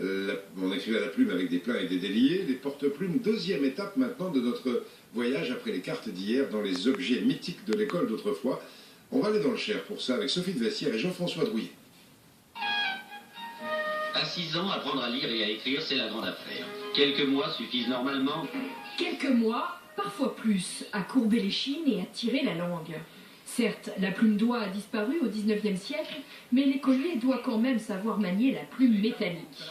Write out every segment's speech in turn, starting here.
On écrivait à la plume avec des pleins et des déliés, des porte-plumes, deuxième étape maintenant de notre voyage après les cartes d'hier dans les objets mythiques de l'école d'autrefois. On va aller dans le Cher pour ça avec Sophie de Vessière et Jean-François Drouillet. À 6 ans, apprendre à lire et à écrire, c'est la grande affaire. Quelques mois suffisent normalement. Quelques mois, parfois plus, à courber les chines et à tirer la langue. Certes, la plume d'oie a disparu au XIXe siècle, mais l'écolier doit quand même savoir manier la plume métallique.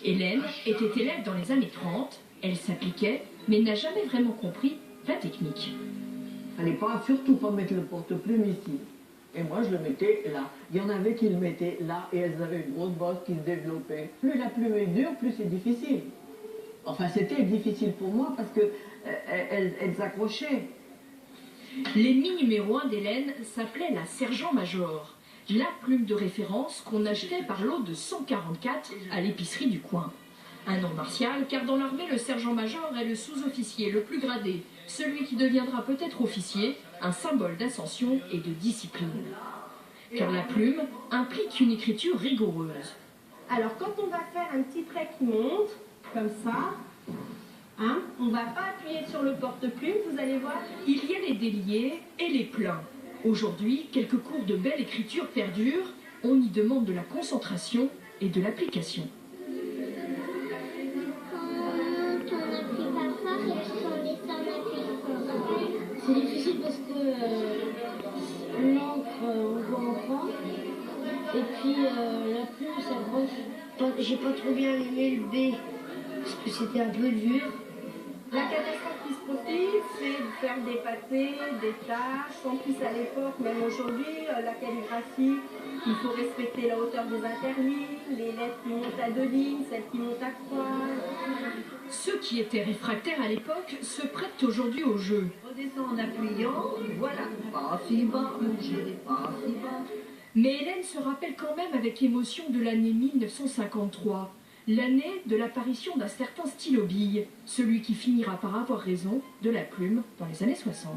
Hélène était élève dans les années 30, elle s'appliquait, mais n'a jamais vraiment compris la technique. Il ne fallait surtout pas mettre le porte-plume ici. Et moi, je le mettais là. Il y en avait qui le mettaient là, et elles avaient une grosse bosse qui se développait. Plus la plume est dure, plus c'est difficile. Enfin, c'était difficile pour moi parce qu'elles accrochaient. L'ennemi numéro 1 d'Hélène s'appelait la sergent-major, la plume de référence qu'on achetait par lot de 144 à l'épicerie du coin. Un nom martial, car dans l'armée, le sergent-major est le sous-officier le plus gradé, celui qui deviendra peut-être officier, un symbole d'ascension et de discipline. Car la plume implique une écriture rigoureuse. Alors quand on va faire un petit trait qui monte, comme ça, hein, on ne va pas appuyer sur le porte-plume, vous allez voir. Il y a les déliés et les pleins. Aujourd'hui, quelques cours de belle écriture perdurent. On y demande de la concentration et de l'application. C'est difficile parce que l'encre, on voit enfant, et puis la plume s'accroche. J'ai pas trop bien aimé le B, parce que c'était un peu dur. La catastrophe qui se profile, c'est de faire des pâtés, des taches. En plus, à l'époque, même aujourd'hui, la calligraphie, il faut respecter la hauteur des interlignes, les lettres qui montent à 2 lignes, celles qui montent à 3. Ceux qui étaient réfractaires à l'époque se prêtent aujourd'hui au jeu. Redescends en appuyant, voilà. Pas si bas, mon chéri, pas si bas. Mais Hélène se rappelle quand même avec émotion de l'année 1953, l'année de l'apparition d'un certain stylo bille, celui qui finira par avoir raison de la plume dans les années 60.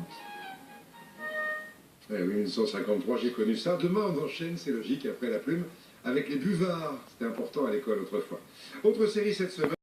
Oui, 1953, j'ai connu ça. Demain, on enchaîne, c'est logique, après la plume, avec les buvards. C'était important à l'école autrefois. Autre série cette semaine.